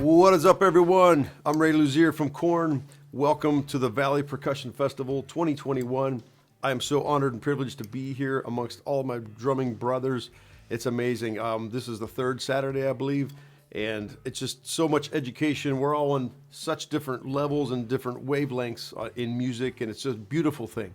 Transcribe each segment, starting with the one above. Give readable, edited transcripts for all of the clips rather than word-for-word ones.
What is up, everyone? I'm RAY LUZIER from KoRn. Welcome to the Valley Percussion Festival 2021. I am so honored and privileged to be here amongst all of my drumming brothers. It's amazing. This is the third Saturday, I believe, and it's just so much education. We're all on such different levels and different wavelengths in music, and it's just a beautiful thing.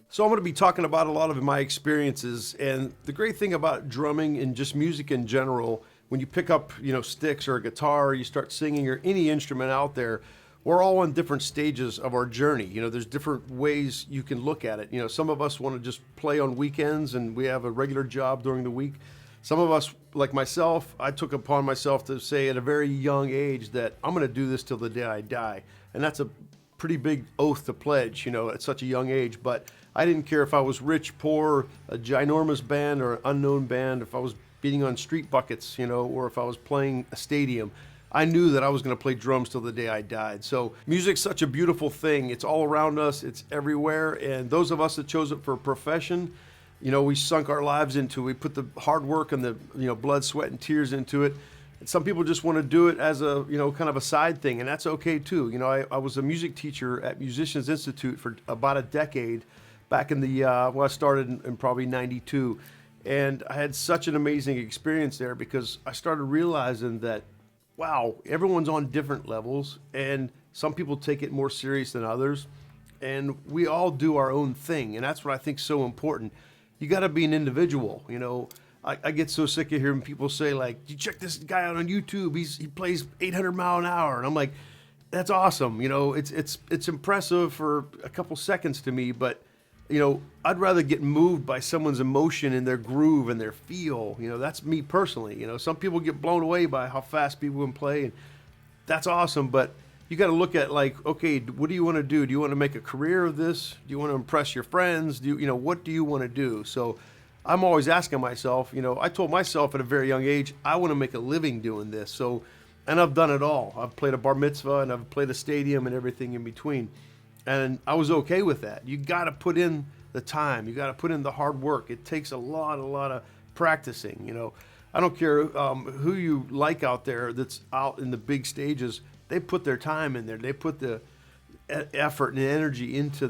So I'm going to be talking about a lot of my experiences, and the great thing about drumming and just music in general, when you pick up, sticks or a guitar, or you start singing or any instrument out there, we're all on different stages of our journey. There's different ways you can look at it. Some of us want to just play on weekends and we have a regular job during the week. Some of us, like myself, I took upon myself to say at a very young age that I'm going to do this till the day I die. And that's a pretty big oath to pledge, at such a young age. But I didn't care if I was rich, poor, a ginormous band or an unknown band, if I was beating on street buckets, or if I was playing a stadium. I knew that I was going to play drums till the day I died. So music's such a beautiful thing. It's all around us. It's everywhere. And those of us that chose it for a profession, we sunk our lives into it. We put the hard work and the, blood, sweat, and tears into it. And some people just want to do it as a, kind of a side thing, and that's okay too. I was a music teacher at Musicians Institute for about a decade back in the, I started in probably 92. And I had such an amazing experience there because I started realizing that, wow, everyone's on different levels, and some people take it more serious than others, and we all do our own thing, and that's what I think is so important. You got to be an individual. I get so sick of hearing people say, like, you check this guy out on YouTube, he plays 800 mile an hour, and I'm like, that's awesome. It's impressive for a couple seconds to me, but I'd rather get moved by someone's emotion and their groove and their feel. That's me personally. Some people get blown away by how fast people can play, and that's awesome. But you got to look at, like, okay, what do you want to do? Do you want to make a career of this? Do you want to impress your friends? What do you want to do? So I'm always asking myself, I told myself at a very young age, I want to make a living doing this. So, and I've done it all. I've played a bar mitzvah and I've played a stadium and everything in between. And I was okay with that. You got to put in the time. You got to put in the hard work. It takes a lot of practicing. I don't care who you like out there that's out in the big stages. They put their time in there. They put the effort and energy into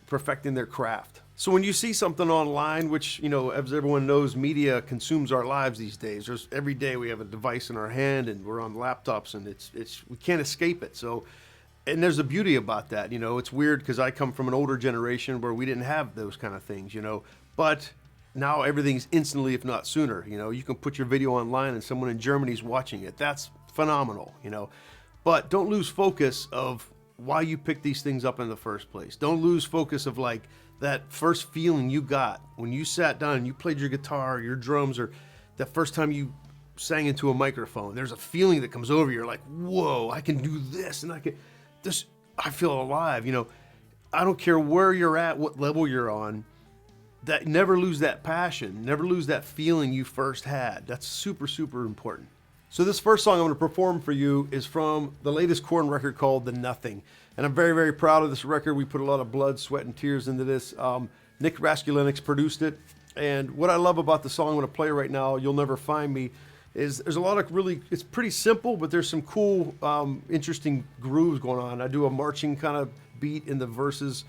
perfecting their craft. So when you see something online, which, as everyone knows, media consumes our lives these days. Every day we have a device in our hand and we're on laptops, and we can't escape it. So. And there's a beauty about that. It's weird because I come from an older generation where we didn't have those kind of things, but now everything's instantly, if not sooner. You can put your video online and someone in Germany's watching it. That's phenomenal, but don't lose focus of why you picked these things up in the first place. Don't lose focus of, like, that first feeling you got when you sat down and you played your guitar, your drums, or the first time you sang into a microphone. There's a feeling that comes over you. You're like, whoa, I can do this, and I feel alive. I don't care where you're at, what level you're on, that never lose that passion, never lose that feeling you first had. That's super, super important. So this first song I'm going to perform for you is from the latest KoRn record called The Nothing. And I'm very, very proud of this record. We put a lot of blood, sweat, and tears into this. Nick Raskulinecz produced it. And what I love about the song I'm going to play right now, You'll Never Find Me, is there's a lot of it's pretty simple, but there's some cool, interesting grooves going on. I do a marching kind of beat in the verses,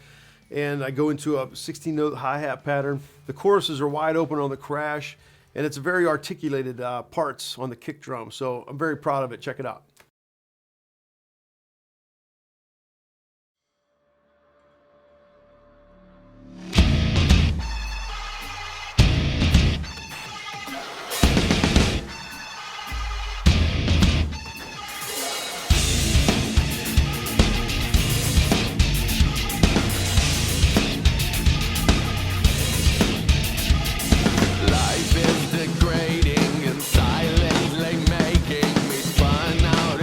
and I go into a 16-note hi-hat pattern. The choruses are wide open on the crash, and it's very articulated parts on the kick drum. So I'm very proud of it. Check it out. Life is degrading and silently making me spun out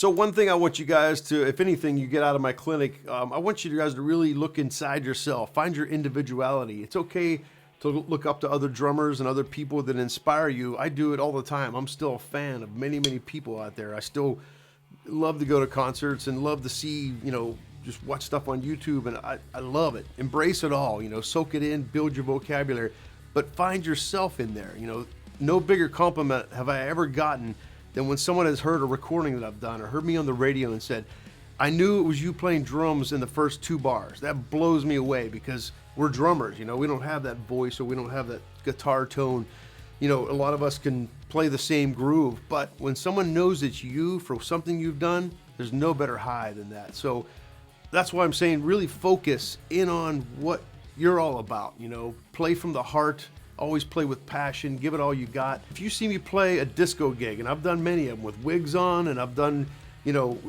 So one thing I want you guys to, if anything you get out of my clinic, I want you guys to really look inside yourself, find your individuality. It's okay to look up to other drummers and other people that inspire you. I do it all the time. I'm still a fan of many, many people out there. I still love to go to concerts and love to see, you know, just watch stuff on YouTube, and I love it. Embrace it all, you know, soak it in, build your vocabulary, but find yourself in there. You know, no bigger compliment have I ever gotten than when someone has heard a recording that I've done or heard me on the radio and said, I knew it was you playing drums in the first 2 bars. That blows me away because we're drummers, you know, we don't have that voice or we don't have that guitar tone. You know, a lot of us can play the same groove, but when someone knows it's you for something you've done, there's no better high than that. So that's why I'm saying really focus in on what you're all about, you know, play from the heart, always play with passion, give it all you got. If you see me play a disco gig, and I've done many of them with wigs on, and I've done, you know,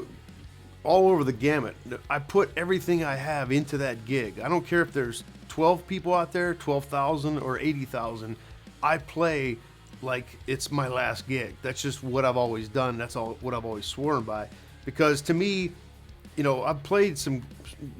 all over the gamut, I put everything I have into that gig. I don't care if there's 12 people out there, 12,000 or 80,000, I play like it's my last gig. That's just what I've always done. That's all what I've always sworn by. Because to me, you know, I've played some,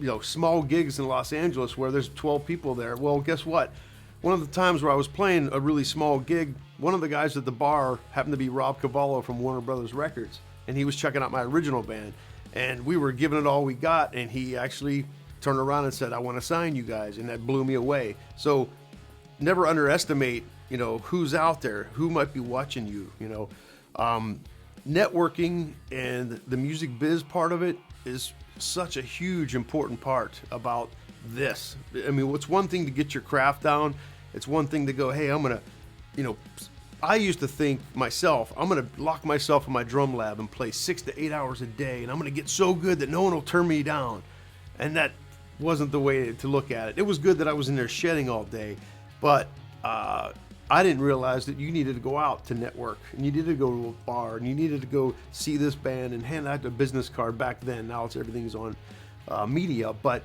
you know, small gigs in Los Angeles where there's 12 people there. Well, guess what? One of the times where I was playing a really small gig, one of the guys at the bar happened to be Rob Cavallo from Warner Brothers Records, and he was checking out my original band, and we were giving it all we got, and he actually turned around and said, I want to sign you guys, and that blew me away. So never underestimate, you know, who's out there, who might be watching you, you know. Networking and the music biz part of it is such a huge important part about this. I mean, it's one thing to get your craft down. It's one thing to go, hey, I'm gonna, you know, I used to think myself, I'm gonna lock myself in my drum lab and play 6 to 8 hours a day, and I'm gonna get so good that no one will turn me down. And that wasn't the way to look at it. It was good that I was in there shedding all day, but I didn't realize that you needed to go out to network, and you needed to go to a bar, and you needed to go see this band and hand out a business card back then. Now it's everything's on media, but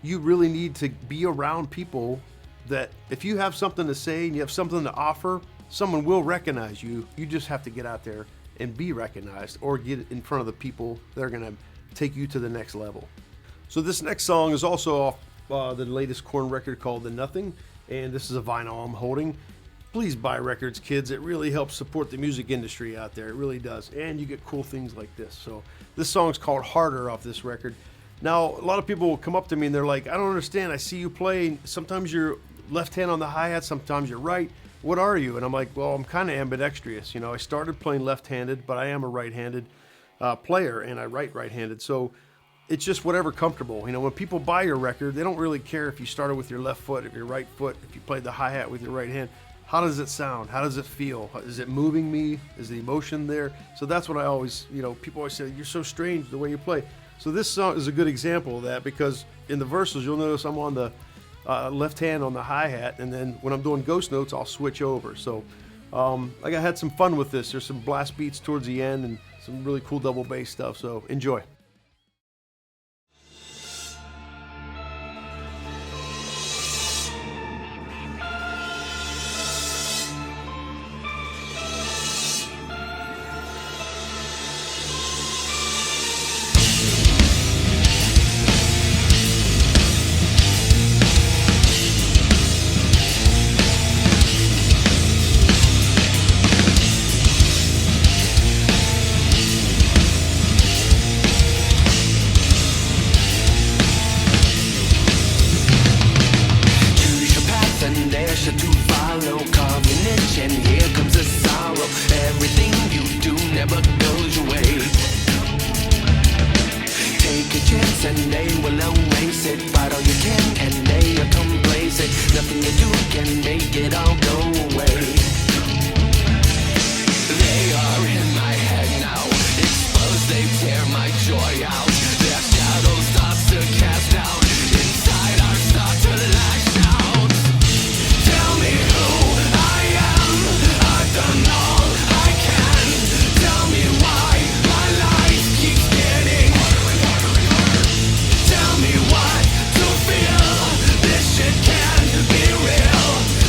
you really need to be around people that if you have something to say and you have something to offer, someone will recognize you. You just have to get out there and be recognized or get in front of the people that are gonna take you to the next level. So this next song is also off the latest KoRn record called The Nothing, and this is a vinyl I'm holding. Please buy records, kids. It really helps support the music industry out there. It really does. And you get cool things like this. So this song's called Harder off this record. Now, a lot of people will come up to me and they're like, I don't understand. I see you play. Sometimes you're left hand on the hi-hat, sometimes you're right. What are you? And I'm like, well, I'm kind of ambidextrous. You know, I started playing left-handed, but I am a right-handed player, and I write right-handed. So it's just whatever comfortable. You know, when people buy your record, they don't really care if you started with your left foot, if your right foot, if you played the hi-hat with your right hand. How does it sound? How does it feel? Is it moving me? Is the emotion there? So that's what I always, you know, people always say, you're so strange the way you play. So this song is a good example of that, because in the verses, you'll notice I'm on the left hand on the hi-hat, and then when I'm doing ghost notes, I'll switch over. So I had some fun with this. There's some blast beats towards the end and some really cool double bass stuff, so enjoy.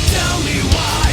Tell me why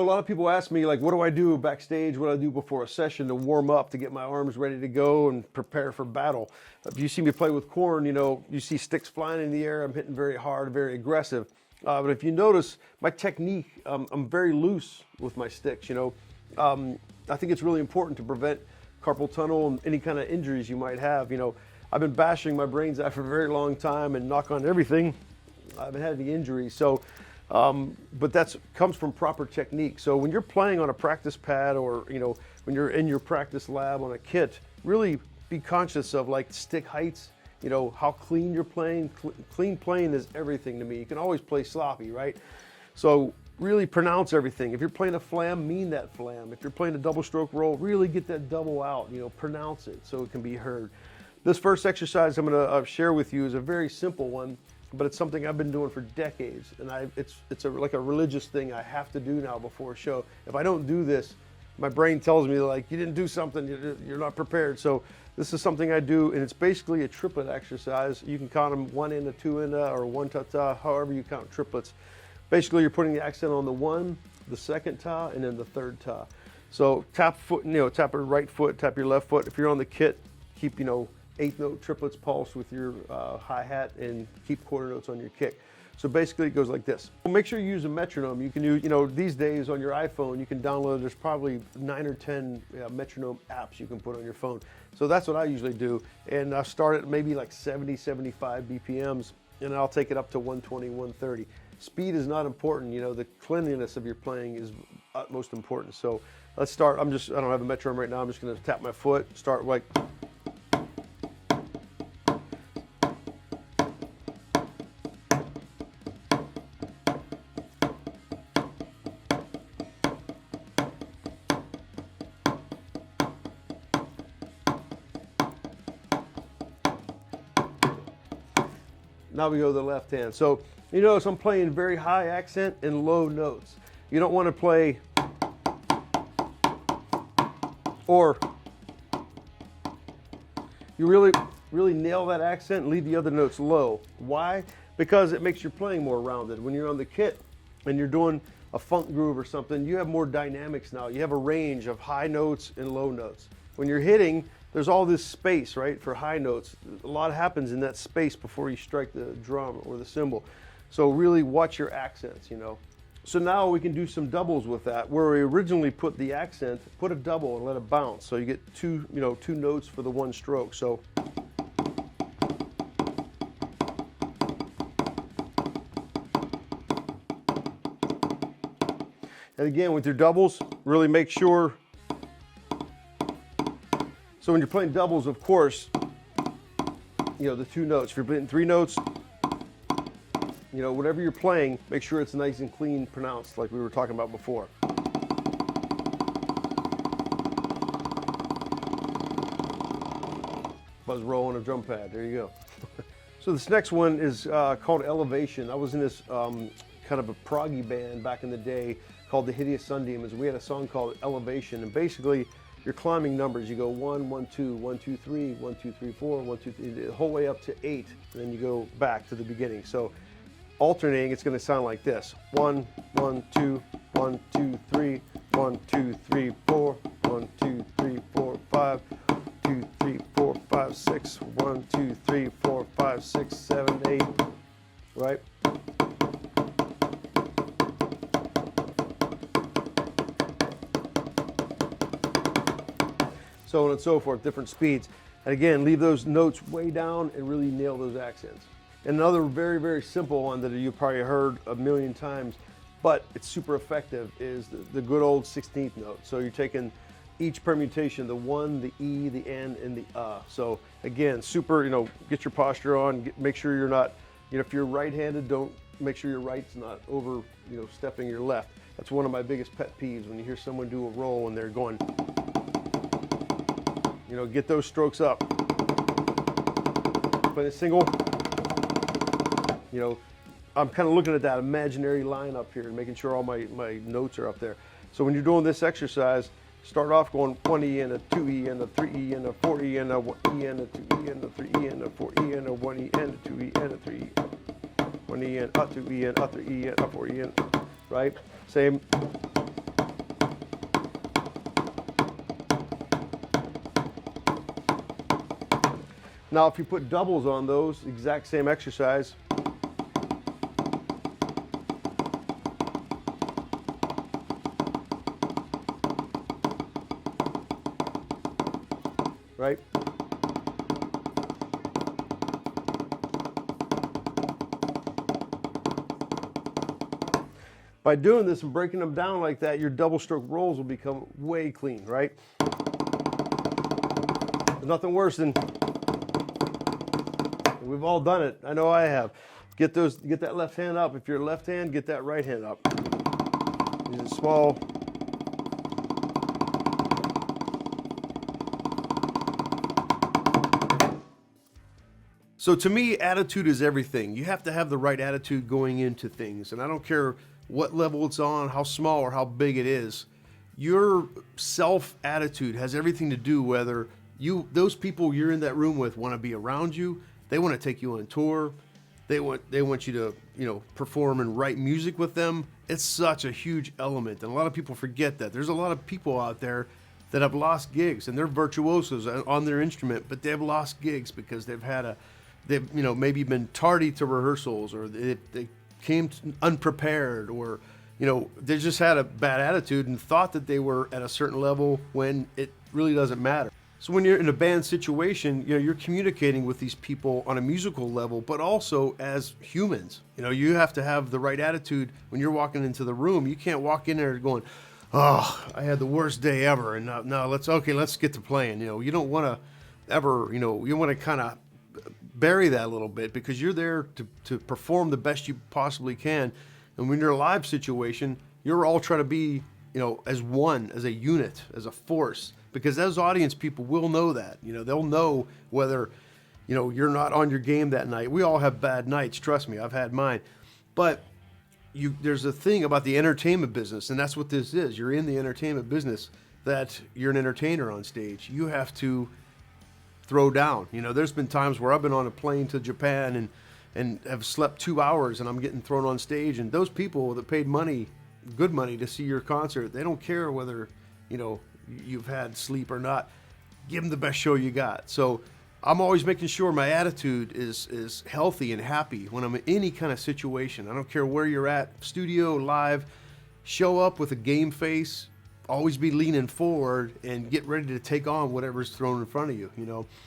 So a lot of people ask me, like, what do I do backstage? What do I do before a session to warm up, to get my arms ready to go and prepare for battle? If you see me play with KoRn, you know, you see sticks flying in the air. I'm hitting very hard, very aggressive. But if you notice my technique, I'm very loose with my sticks, you know. I think it's really important to prevent carpal tunnel and any kind of injuries you might have. You know, I've been bashing my brains out for a very long time, and knock on everything, I haven't had any injuries. So, but that's comes from proper technique. So when you're playing on a practice pad, or, you know, when you're in your practice lab on a kit, really be conscious of like stick heights, you know, how clean you're playing. Clean playing is everything to me. You can always play sloppy, right? So really pronounce everything. If you're playing a flam, mean that flam. If you're playing a double stroke roll, really get that double out, you know, pronounce it so it can be heard. This first exercise I'm going to share with you is a very simple one, but it's something I've been doing for decades, and it's like a religious thing I have to do now before a show. If I don't do this, my brain tells me, like, you didn't do something, you're not prepared. So this is something I do, and it's basically a triplet exercise. You can count them 1 in, 2 in, or 1 ta-ta, however you count triplets. Basically, you're putting the accent on the 1, the 2nd ta, and then the 3rd ta. So tap foot, you know, tap your right foot, tap your left foot. If you're on the kit, keep, you know, 8th note triplets pulse with your hi-hat, and keep quarter notes on your kick. So basically it goes like this. Well, make sure you use a metronome. You can use, you know, these days on your iPhone, you can download, there's probably 9 or 10 metronome apps you can put on your phone. So that's what I usually do. And I start at maybe like 70, 75 BPMs, and I'll take it up to 120, 130. Speed is not important, you know, the cleanliness of your playing is utmost important. So let's start. I don't have a metronome right now. I'm just gonna tap my foot, start like, now we go to the left hand. So you notice I'm playing very high accent and low notes. You don't want to play or. You really nail that accent and leave the other notes low. Why? Because it makes your playing more rounded. When you're on the kit and you're doing a funk groove or something, you have more dynamics now. You have a range of high notes and low notes. When you're hitting, there's all this space, right, for high notes. A lot happens in that space before you strike the drum or the cymbal. So really watch your accents, you know. So now we can do some doubles with that. Where we originally put the accent, put a double and let it bounce. So you get two notes for the one stroke. So and again, with your doubles, really make sure. So when you're playing doubles, of course, you know, the 2 notes. If you're playing 3 notes, you know, whatever you're playing, make sure it's nice and clean pronounced, like we were talking about before. Buzz roll on a drum pad, there you go. So this next one is called Elevation. I was in this kind of a proggy band back in the day called the Hideous Sun Demons. We had a song called Elevation, and basically you're climbing numbers. You go 1, 1, 2, 1, 2, 3, 1, 2, 3, 4, 1, 2, 3, the whole way up to 8, and then you go back to the beginning. So alternating, it's going to sound like this: 1, 1, 2, 1, 2, 3, 1, 2, 3, 4, 1, 2, 3, 4, 5, 2, 3, 4, 5, 6, 1, 2, 3, 4, 5, 6, 7, 8, right? So on and so forth, different speeds. And again, leave those notes way down and really nail those accents. And another very, very simple one that you've probably heard a million times, but it's super effective, is the good old 16th note. So you're taking each permutation, the 1, the E, the N, and the So again, super, you know, get your posture on, make sure you're not, you know, if you're right-handed, don't, make sure your right's not over, you know, stepping your left. That's one of my biggest pet peeves, when you hear someone do a roll and they're going, you know, get those strokes up. Play a single, you know, I'm kind of looking at that imaginary line up here and making sure all my notes are up there. So when you're doing this exercise, start off going 1E and a 2E and a 3E and a 4E and a 1E and a 2E and a 3E and a 4E and a 1E and a 2E and a 3E. 1E and a 2E and a 3E and a 4E and, right? Same. Now, if you put doubles on those, exact same exercise. Right? By doing this and breaking them down like that, your double stroke rolls will become way clean, right? There's nothing worse than, we've all done it. I know I have. Get that left hand up. If you're left hand, get that right hand up. Use a small. So to me, attitude is everything. You have to have the right attitude going into things. And I don't care what level it's on, how small or how big it is. Your self-attitude has everything to do whether those people you're in that room with want to be around you. They want to take you on tour. They want you to, perform and write music with them. It's such a huge element. And a lot of people forget that. There's a lot of people out there that have lost gigs, and they're virtuosos on their instrument, but they've lost gigs because they've maybe been tardy to rehearsals, or they came unprepared, or they just had a bad attitude and thought that they were at a certain level when it really doesn't matter. So when you're in a band situation, you're communicating with these people on a musical level, but also as humans. You have to have the right attitude when you're walking into the room. You can't walk in there going, "Oh, I had the worst day ever," and now let's get to playing. You don't want to ever, you want to kind of bury that a little bit, because you're there to perform the best you possibly can. And when you're a live situation, you're all trying to be, as one, as a unit, as a force, because those audience people will know that. They'll know whether, you're not on your game that night. We all have bad nights, trust me, I've had mine. But there's a thing about the entertainment business, and that's what this is. You're in the entertainment business, that you're an entertainer on stage. You have to throw down. There's been times where I've been on a plane to Japan and have slept 2 hours, and I'm getting thrown on stage, and those people that paid money, good money, to see your concert, they don't care whether you've had sleep or not. Give them the best show you got. So I'm always making sure my attitude is healthy and happy when I'm in any kind of situation. I don't care where you're at, studio, live. Show up with a game face. Always be leaning forward and get ready to take on whatever's thrown in front of you,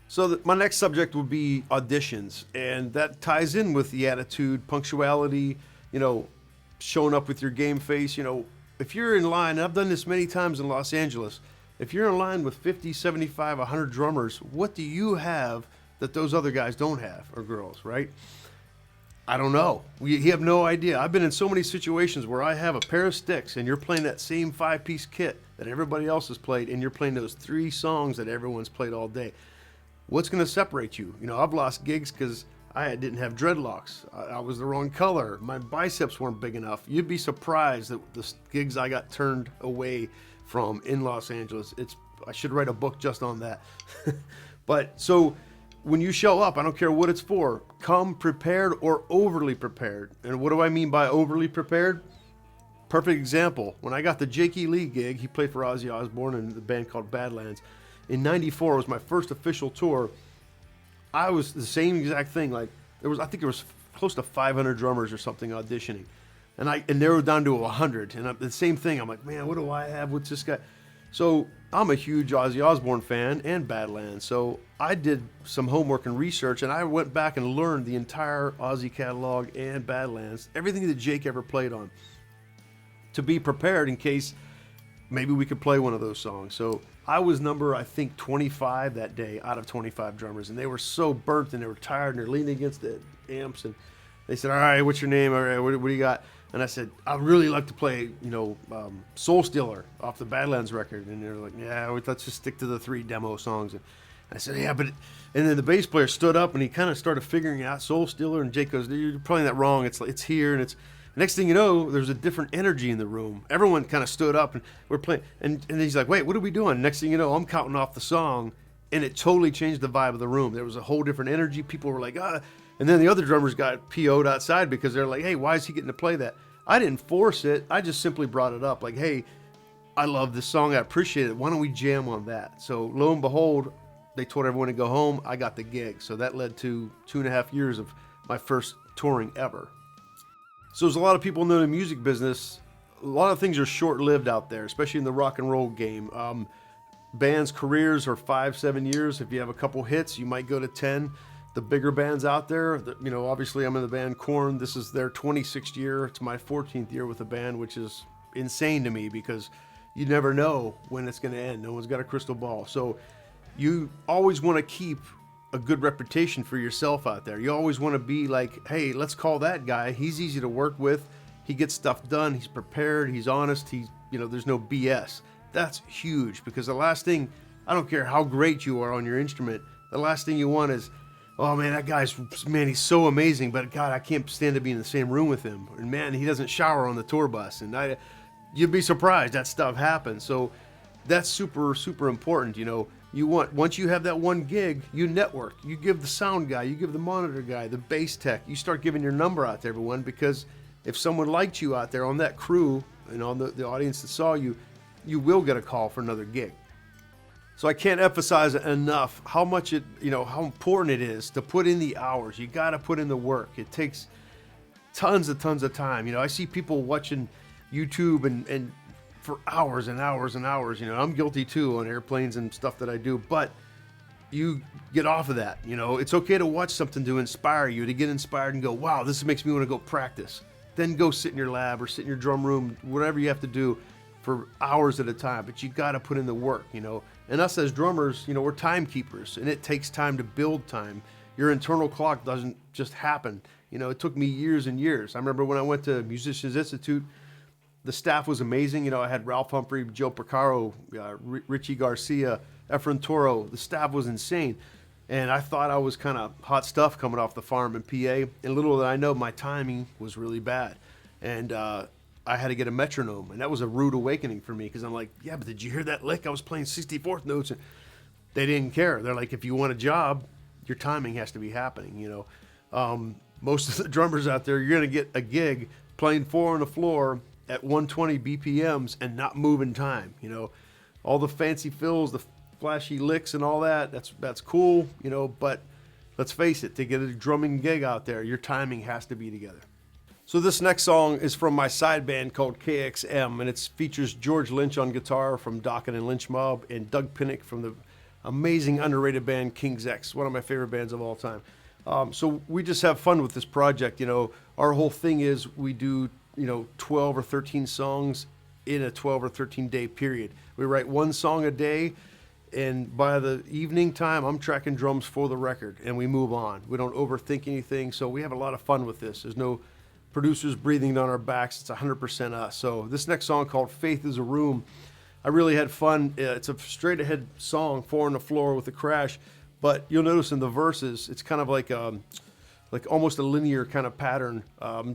So my next subject will be auditions, and that ties in with the attitude, punctuality, showing up with your game face. If you're in line, and I've done this many times in Los Angeles, if you're in line with 50, 75, 100 drummers, what do you have that those other guys don't have, or girls, right? I don't know. You have no idea. I've been in so many situations where I have a pair of sticks and you're playing that same 5-piece kit that everybody else has played, and you're playing those 3 songs that everyone's played all day. What's going to separate you? I've lost gigs because I didn't have dreadlocks. I was the wrong color. My biceps weren't big enough. You'd be surprised at the gigs I got turned away from in Los Angeles. I should write a book just on that. But so when you show up, I don't care what it's for, come prepared or overly prepared. And what do I mean by overly prepared? Perfect example. When I got the Jakey Lee gig, he played for Ozzy Osbourne and the band called Badlands. In '94 was my first official tour. I was the same exact thing. I think there was close to 500 drummers or something auditioning. And I narrowed down to 100. And the same thing, I'm like, man, what do I have? What's this guy? So I'm a huge Ozzy Osbourne fan and Badlands. So I did some homework and research, and I went back and learned the entire Ozzy catalog and Badlands, everything that Jake ever played on, to be prepared in case maybe we could play one of those songs. So I was number, I think, 25 that day out of 25 drummers, and they were so burnt and they were tired and they're leaning against the amps, and they said, "All right, what's your name? All right, what do you got?" And I said, "I'd really like to play, Soul Stealer off the Badlands record." And they're like, "Yeah, let's just stick to the 3 demo songs." And I said, "Yeah, but..." And then the bass player stood up and he kind of started figuring out Soul Stealer, and Jake goes, "You're playing that wrong. It's here." And it's next thing you know, there's a different energy in the room. Everyone kind of stood up and we're playing. And he's like, "Wait, what are we doing?" Next thing you know, I'm counting off the song, and it totally changed the vibe of the room. There was a whole different energy. People were like, "Ah." And then the other drummers got PO'd outside because they're like, "Hey, why is he getting to play that?" I didn't force it. I just simply brought it up. Like, "Hey, I love this song. I appreciate it. Why don't we jam on that?" So lo and behold, they told everyone to go home. I got the gig. So that led to 2.5 years of my first touring ever. So as a lot of people know in the music business, a lot of things are short-lived out there, especially in the rock and roll game. Bands' careers are 5-7 years. If you have a couple hits, you might go to 10. The bigger bands out there, you know, obviously I'm in the band KoRn. This is their 26th year. It's my 14th year with the band, which is insane to me because you never know when it's going to end. No one's got a crystal ball. So you always want to keep a good reputation for yourself out there. You always want to be like, hey, let's call that guy. He's easy to work with. He gets stuff done. He's prepared. He's honest. There's no BS. That's huge because the last thing, I don't care how great you are on your instrument, the last thing you want is, oh man, that guy's, man, he's so amazing, but God, I can't stand to be in the same room with him. And man, he doesn't shower on the tour bus. And you'd be surprised that stuff happens. So that's super, super important. You know, once you have that one gig, you network. You give the sound guy, you give the monitor guy, the bass tech, you start giving your number out to everyone because if someone liked you out there on that crew and on the audience that saw you, you will get a call for another gig. So I can't emphasize enough how much how important it is to put in the hours. You got to put in the work. It takes tons of time. You know, I see people watching YouTube and for hours and hours and hours. You know, I'm guilty too on airplanes and stuff that I do, but you get off of that. You know, it's okay to watch something to inspire you, to get inspired and go, wow, this makes me want to go practice. Then go sit in your lab or sit in your drum room, whatever you have to do for hours at a time, but you got to put in the work, you know. And us as drummers, you know, we're timekeepers, and it takes time to build time. Your internal clock doesn't just happen. You know, it took me years and years. I remember when I went to Musicians Institute, the staff was amazing. You know, I had Ralph Humphrey, Joe Porcaro, Richie Garcia, Efren Toro. The staff was insane. And I thought I was kind of hot stuff coming off the farm in PA. And little did I know, my timing was really bad. And I had to get a metronome, and that was a rude awakening for me because I'm like, yeah, but did you hear that lick? I was playing 64th notes, and they didn't care. They're like, if you want a job, your timing has to be happening, you know. Most of the drummers out there, you're going to get a gig playing 4 on the floor at 120 BPMs and not moving time, you know. All the fancy fills, the flashy licks and all that, that's cool, you know, but let's face it, to get a drumming gig out there, your timing has to be together. So this next song is from my side band called KXM, and it features George Lynch on guitar from Dokken and Lynch Mob, and Doug Pinnick from the amazing underrated band King's X, one of my favorite bands of all time. So we just have fun with this project. You know, our whole thing is we do, 12 or 13 songs in a 12 or 13 day period. We write one song a day, and by the evening time, I'm tracking drums for the record, and we move on. We don't overthink anything, so we have a lot of fun with this. There's no producers breathing down our backs. It's 100% us. So this next song called Faith is a Room, I really had fun. It's a straight ahead song, 4 on the floor with a crash, but you'll notice in the verses, it's kind of like almost a linear kind of pattern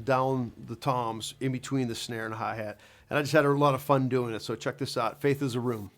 down the toms in between the snare and hi-hat. And I just had a lot of fun doing it. So check this out. Faith is a Room.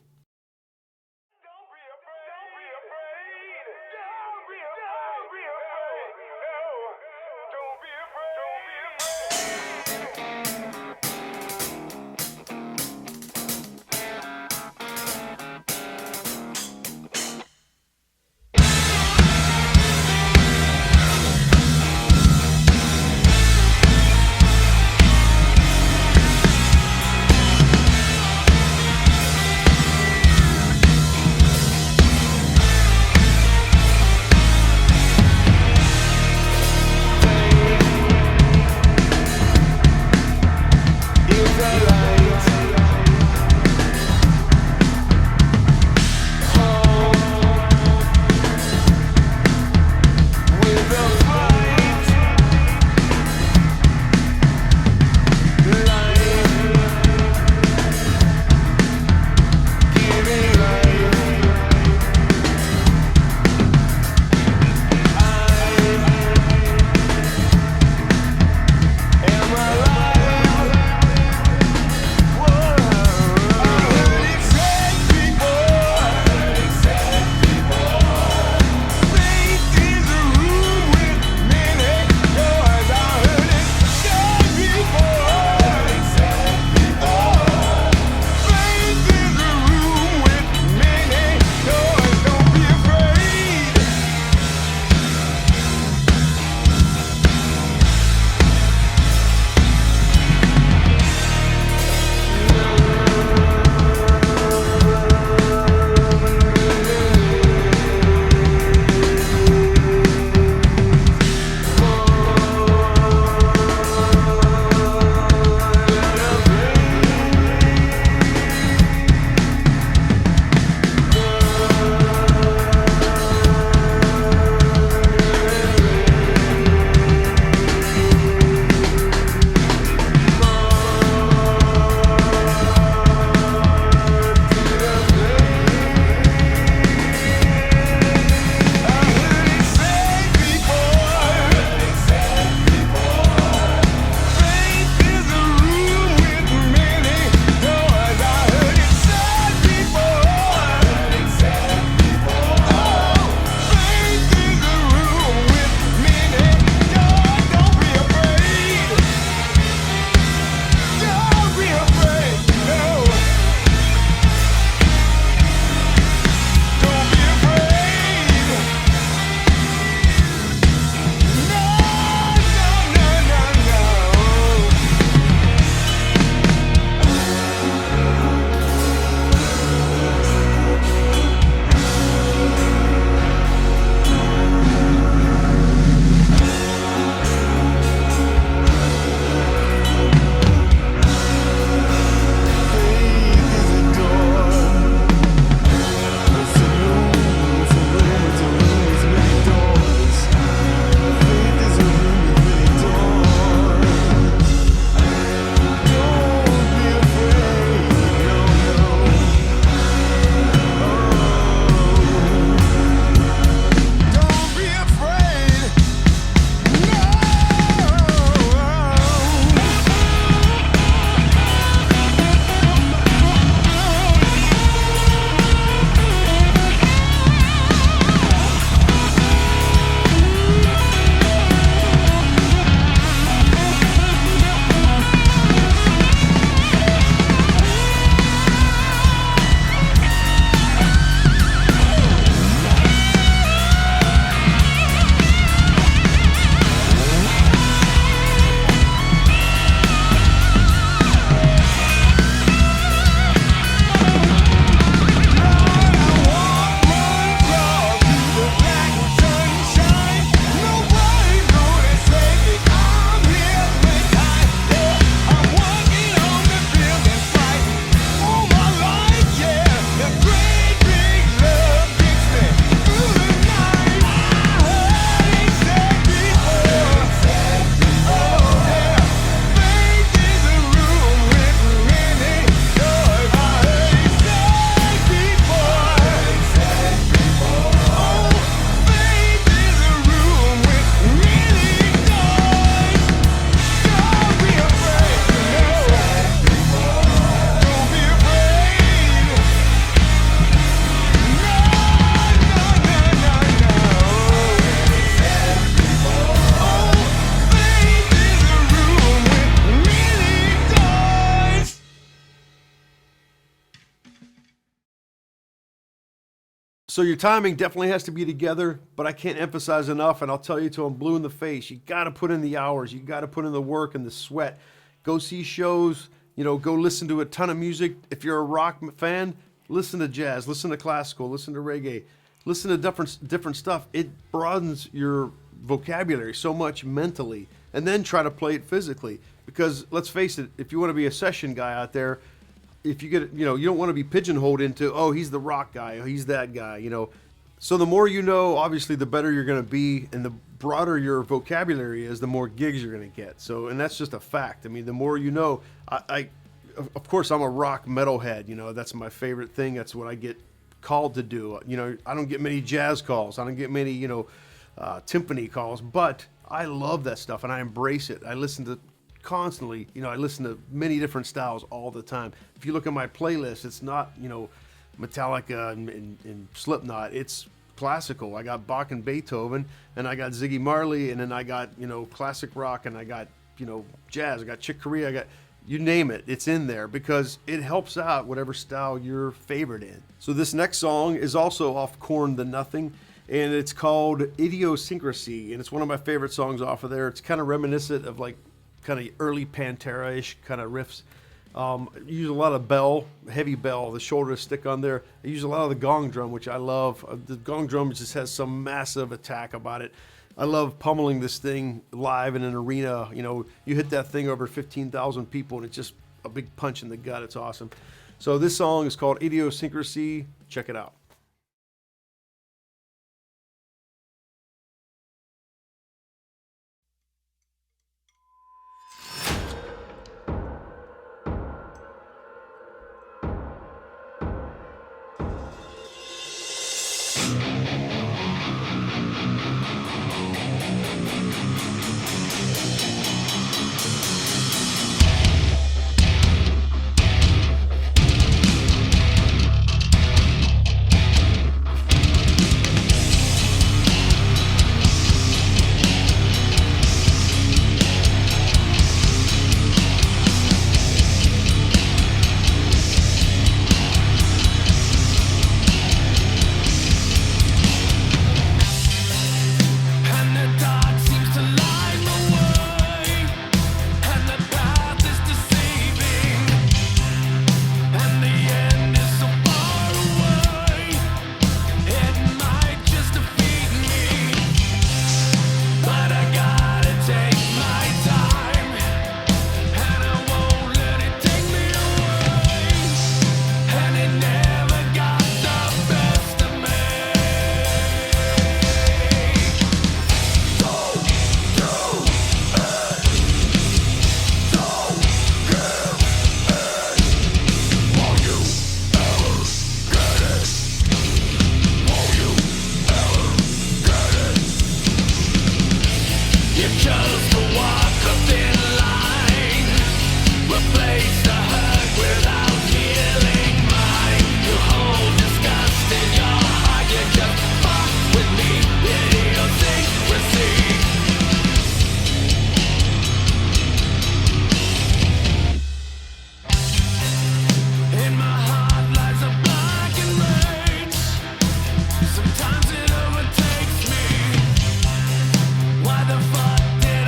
So your timing definitely has to be together, but I can't emphasize enough, and I'll tell you till I'm blue in the face, you got to put in the hours, you got to put in the work and the sweat. Go see shows, you know, go listen to a ton of music. If you're a rock fan, listen to jazz, listen to classical, listen to reggae, listen to different stuff. It broadens your vocabulary so much mentally, and then try to play it physically. Because let's face it, if you want to be a session guy out there, if you get, you know, you don't want to be pigeonholed into, oh, he's the rock guy, oh, he's that guy, you know. So the more you know, obviously, the better you're going to be, and the broader your vocabulary is, the more gigs you're going to get. So, and that's just a fact. I mean, the more you know, of course, I'm a rock metalhead. You know, that's my favorite thing. That's what I get called to do. You know, I don't get many jazz calls. I don't get many, you know, timpani calls. But I love that stuff, and I embrace it. I listen to constantly, you know, I listen to many different styles all the time. If you look at my playlist, it's not, you know, Metallica and Slipknot. It's classical. I got Bach and Beethoven, and I got Ziggy Marley, and then I got, you know, classic rock, and I got, you know, jazz. I got Chick Corea. I got, you name it, it's in there, because it helps out whatever style you're favored in. So this next song is also off KoRn The Nothing, and it's called Idiosyncrasy, and it's one of my favorite songs off of there. It's kind of reminiscent of like kind of early Pantera-ish kind of riffs. I use a lot of bell, heavy bell, the shoulder stick on there. I use a lot of the gong drum, which I love. The gong drum just has some massive attack about it. I love pummeling this thing live in an arena. You know, you hit that thing over 15,000 people, and it's just a big punch in the gut. It's awesome. So this song is called Idiosyncrasy. Check it out. Sometimes it overtakes me. Why the fuck did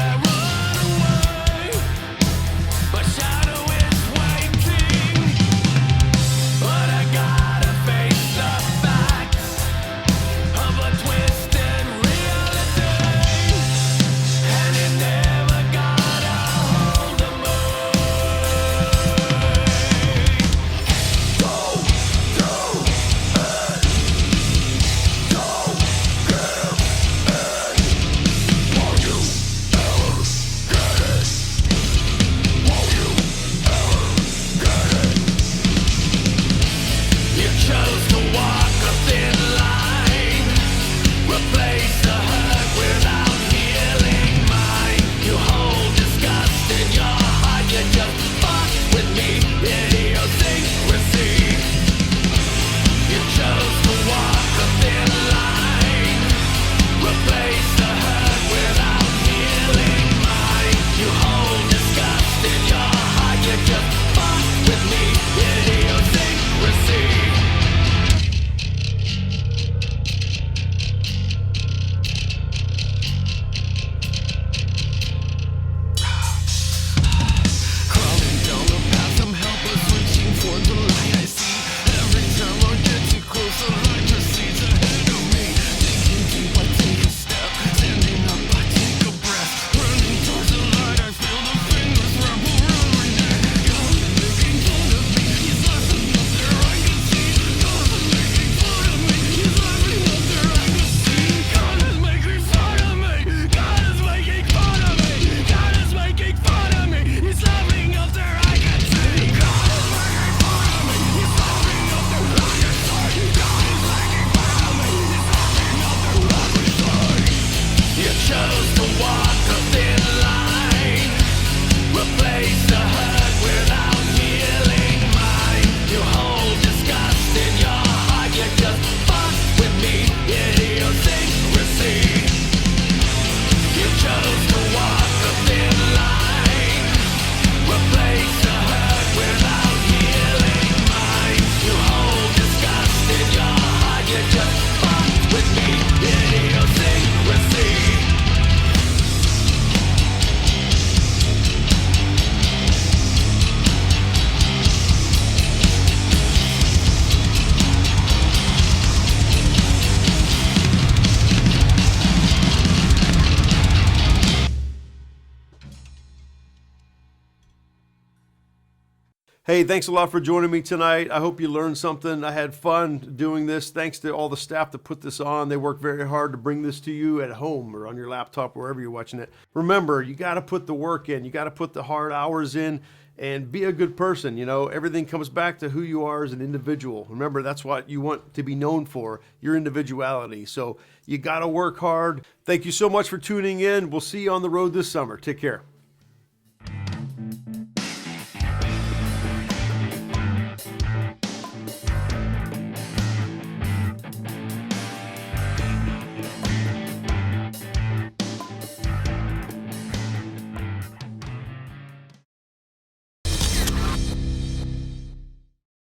chose to walk a thin line, replace the hurt without healing mine. You hold disgust in your heart, you just fuck with me, idiosyncrasy. You chose to walk a thin line, replace the hurt without healing mine. You hold disgust in your heart, you just fuck with me, idiosyncrasy. Hey, thanks a lot for joining me tonight. I hope you learned something. I had fun doing this. Thanks to all the staff that put this on. They worked very hard to bring this to you at home or on your laptop, wherever you're watching it. Remember, you got to put the work in. You got to put the hard hours in and be a good person. You know, everything comes back to who you are as an individual. Remember, that's what you want to be known for, your individuality. So you got to work hard. Thank you so much for tuning in. We'll see you on the road this summer. Take care.